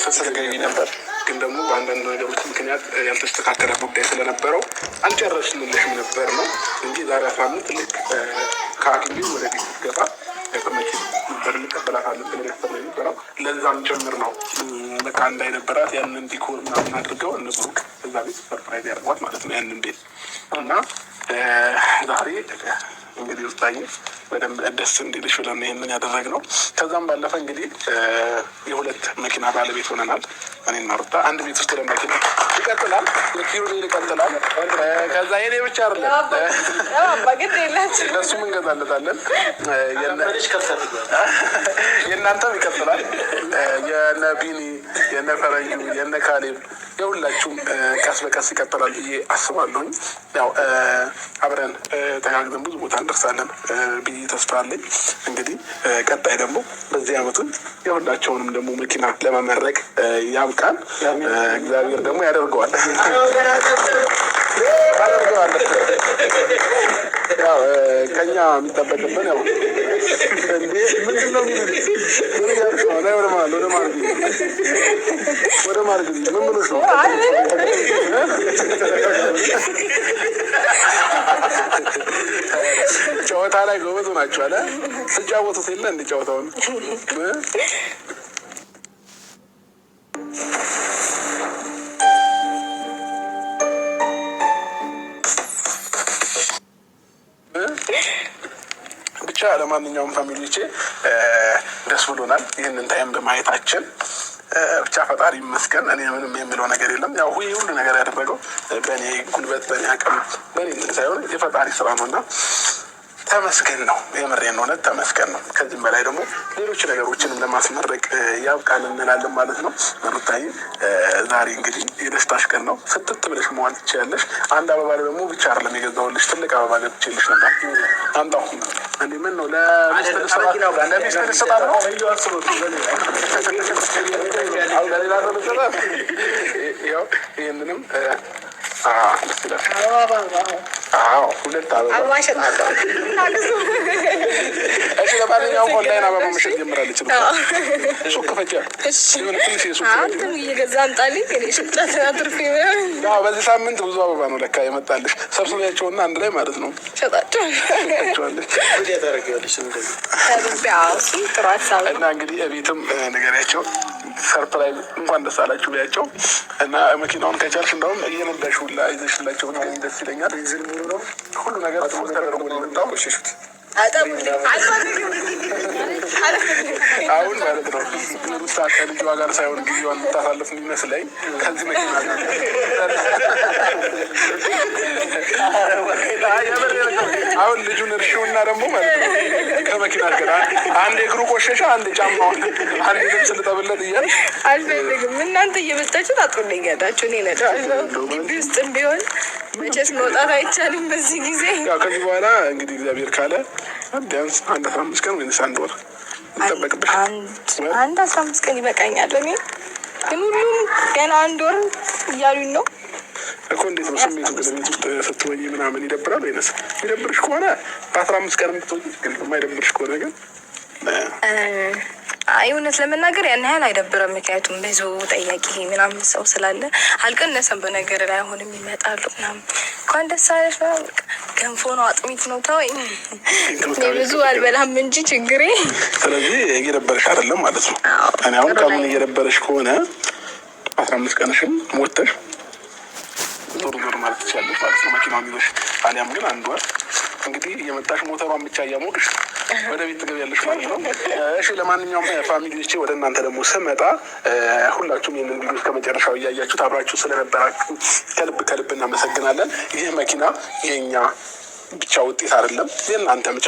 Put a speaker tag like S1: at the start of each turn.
S1: ስትዘገይ ነበር። ግን ደግሞ በአንዳንድ ነገሮች ምክንያት ያልተስተካከለ ጉዳይ ስለነበረው አልጨረስንልሽም ነበር ነው እንጂ ዛሬ 15 ልክ ከአክሊ ወደ ቤት ገባ ከመኪና ነበር እንቀበላታለን ብለን ያሰብነው የነበረው ለዛም ጭምር ነው። በቃ እንዳይነበራት ያንን ዲኮር ምናምን አድርገው እነሱ እዛ ቤት ሰርፕራይዝ ያደርጓት ማለት ነው ያንን ቤት እና ዛሬ እንግዲህ ውስጣዬ በደንብ ደስ እንዲልሽ ብለን ይህንን ያደረግነው። ከዛም ባለፈ እንግዲህ የሁለት መኪና ባለቤት ሆነናል። እኔና ሩታ አንድ ቤት ውስጥ ለመኪና ይቀጥላል፣ የኪሩቤል ይቀጥላል። ከዛ የኔ ብቻ አይደለም ለሱም እንገዛለታለን፣ የእናንተም ይቀጥላል። የነ ቢኒ፣ የነ ፈረንጁ፣ የነ ካሌብ የሁላችሁም ቀስ በቀስ ይቀጥላል ብዬ አስባለሁኝ። ያው አብረን ተጋግዘን ብዙ ቦታ እንደርሳለን ብዬ ተስፋ አለኝ። እንግዲህ ቀጣይ ደግሞ በዚህ አመቱን የሁላቸውንም ደግሞ መኪና ለመመረቅ ያብቃል። እግዚአብሔር ደግሞ ያደርገዋል። ያው ከኛ የሚጠበቅብን ያው እንዴ ምንድን ነው የሚሉት ወደ ማርግ ምን ምኖች ነው ጨዋታ ላይ ጎበዝ ናቸው አለ ስጫወቱት የለ እንዲ ጨዋታውን ብቻ ለማንኛውም ፋሚሊዎቼ ደስ ብሎናል ይህንን ታይም በማየታችን። ብቻ ፈጣሪ ይመስገን። እኔ ምንም የሚለው ነገር የለም። ያው ሁሉ ነገር ያደረገው በእኔ ጉልበት፣ በእኔ አቅም፣ በእኔ እንትን ሳይሆን የፈጣሪ ስራ ነው እና ተመስገን ነው። የምሬን እውነት ተመስገን ነው። ከዚህም በላይ ደግሞ ሌሎች ነገሮችንም ለማስመረቅ ያብቃን እንላለን ማለት ነው። ሩታዬ ዛሬ እንግዲህ የደስታሽ ቀን ነው። ፍትት ብለሽ መዋል ትችያለሽ። አንድ አበባ ደግሞ ብቻ አይደለም የገዛሁልሽ፣ ትልቅ አበባ ገብቼልሽ ነበር። አምጣው እንዴ! ምን ነው ለሚስት ልሰጣት ነው? ይህንንም ሁለት አበባ እሸጣለሁ። እሺ ለማንኛውም ኦንላይን አበባ መሸጥ ጀምራለች። ሱቅ ክፈቻ አንተም እየገዛ አምጣልኝ። በዚህ ሳምንት ብዙ አበባ ነው ለካ የመጣልሽ። ሰብስቢያቸውና አንድ ላይ ማለት ነው ሸጣቸዋለች እና እንግዲህ ቤትም ንገሪያቸው ሰርፕራይዝ እንኳን ደስ አላችሁ ብያቸው እና መኪናውን ከቻልሽ እንደውም እየነዳሽ ሁላ ይዘሽላቸው ብትገኝ ደስ ይለኛል። ሁሉ ነገር ተደርጎ ነው የመጣው። ቆሸሹት አሁን ማለት ነው ሩታ ከልጇ ጋር ሳይሆን ጊዜዋን የምታሳልፍ የሚመስለኝ ከዚህ መኪና ጋር አሁን ልጁን እርሺውና ደግሞ ማለት ነው ከመኪና ጋር አንድ እግሩ ቆሸሻ፣ አንድ ጫማውን፣ አንድ ልብስ ልጠብለት እያል
S2: አልፈልግም። እናንተ እየመጣችሁ ታጥሩልኛላችሁ። እኔ እነዳለሁ። ግቢ ውስጥም ቢሆን መቼስ መውጣት አይቻልም በዚህ ጊዜ።
S1: ያው ከዚህ በኋላ እንግዲህ እግዚአብሔር ካለ ቢያንስ አንድ 15 ቀን ወይስ አንድ ወር ይጠበቅብሽ።
S2: አንድ 15 ቀን ይበቃኛል። እኔ ግን ሁሉም ገና አንድ ወር እያሉኝ ነው
S1: እኮ። እንዴት ነው ስሜቱ? ግን ቤት ውስጥ ስትወኝ ምናምን ይደብራል ወይንስ? የሚደብርሽ ከሆነ በ15 ቀን የምትወኝ፣ ግን የማይደብርሽ ከሆነ ግን
S2: አይ እውነት ለመናገር ያን ያህል አይደብርም። ምክንያቱም ብዙ ጠያቂ ምናምን ሰው ስላለ አልቀነሰም። በነገር ላይ አሁንም ይመጣሉ ምናምን እንኳን ደስ አለሽ ነው። ገንፎ ነው አጥሚት ነው ተወኝ። ብዙ አልበላም እንጂ ችግሬ።
S1: ስለዚህ እየደበረሽ አይደለም ማለት ነው። እኔ አሁን ከምን እየደበረሽ ከሆነ 15 ቀንሽም ሞተሽ ዞር ዞር ማለት ትችላለሽ ማለት ነው። መኪናውን ይዘሽ አሊያም ግን አንድ ወር እንግዲህ እየመጣሽ ሞተሯን ብቻ እያሞቅሽ ወደ ቤት ትገቢያለሽ ማለት ነው። እሺ ለማንኛውም ፋሚሊዎቼ ወደ እናንተ ደግሞ ስመጣ ሁላችሁም ይህንን ቪዲዮ እስከ መጨረሻው እያያችሁት አብራችሁ ስለነበራችሁ ከልብ እናመሰግናለን። ይህ መኪና የኛ ብቻ ውጤት አይደለም፣ የእናንተም